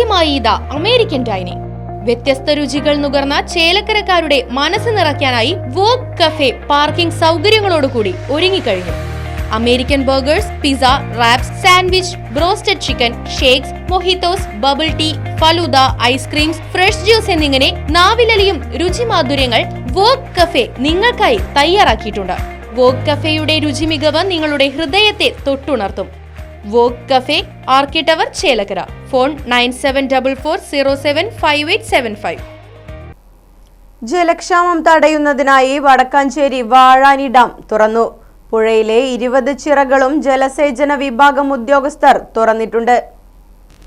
ആദ്യമായി ഇതാ American dining. വ്യത്യസ്ത രുചികൾ നുകർന്ന ചേലക്കരക്കാരുടെ മനസ്സ് നിറയ്ക്കാനായി വോഗ് കഫേ പാർക്കിംഗ് സൗകര്യങ്ങളോടുകൂടി ഒരുങ്ങിക്കഴിഞ്ഞു. American burgers, pizza, wraps, sandwich, broasted chicken, shakes, mojitos, bubble tea, falooda, ice creams, fresh juice എന്നിങ്ങനെ നാവിലലിയും രുചിമാധുര്യങ്ങൾ വോഗ് കഫേ നിങ്ങൾക്കായി തയ്യാറാക്കിയിട്ടുണ്ട്. വോഗ് കഫേയുടെ രുചി മികവ് നിങ്ങളുടെ ഹൃദയത്തെ തൊട്ടുണർത്തും. വോഗ് കഫേ, ആർക്കി ടവർ, ചേലക്കര. ഫോൺ 9744075875. ജലക്ഷാമം തടയുന്നതിനായി വടക്കാഞ്ചേരി വാഴാനി ഡാം തുറന്നു. പുഴയിലെ 20 ചിറകളും ജലസേചന വിഭാഗം ഉദ്യോഗസ്ഥർ തുറന്നിട്ടുണ്ട്.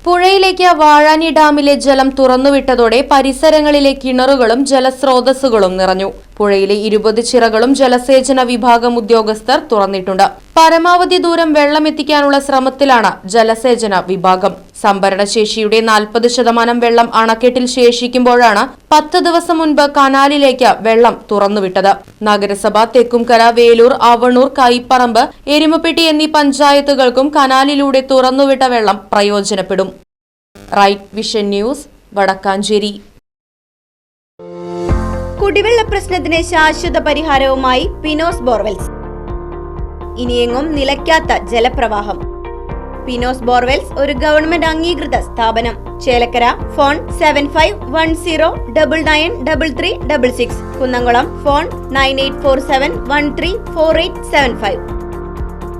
പുഴയിലേക്ക് വാഴാനി ഡാമിലെ ജലം തുറന്നുവിട്ടതോടെ പരിസരങ്ങളിലെ കിണറുകളും ജലസ്രോതസ്സുകളും നിറഞ്ഞു. പുഴയിലെ 20 ചിറകളും ജലസേചന വിഭാഗം ഉദ്യോഗസ്ഥർ തുറന്നിട്ടുണ്ട്. പരമാവധി ദൂരം വെള്ളമെത്തിക്കാനുള്ള ശ്രമത്തിലാണ് ജലസേചന വിഭാഗം. സംഭരണശേഷിയുടെ 40% വെള്ളം അണക്കെട്ടിൽ ശേഷിക്കുമ്പോഴാണ് 10 ദിവസം മുൻപ് കനാലിലേക്ക് വെള്ളം തുറന്നുവിട്ടത്. നഗരസഭ, തെക്കുംകര, വേലൂർ, അവണൂർ, കൈപ്പറമ്പ്, എരുമപ്പെട്ടി എന്നീ പഞ്ചായത്തുകൾക്കും കനാലിലൂടെ തുറന്നുവിട്ട വെള്ളം പ്രയോജനപ്പെടും. Right vision news, Vadakkanchery. കുടിവെള്ള പ്രശ്നത്തിന് ശാശ്വത പരിഹാരവുമായി പിനോസ് ബോർവെൽസ്. ഇനിയെങ്ങും നിലയ്ക്കാത്ത ജലപ്രവാഹം. പിനോസ് ബോർവെൽസ് ഒരു ഗവൺമെന്റ് അംഗീകൃത സ്ഥാപനം. ചേലക്കര. ഫോൺ 7510993366. കുന്നംകുളം. ഫോൺ 9847134875.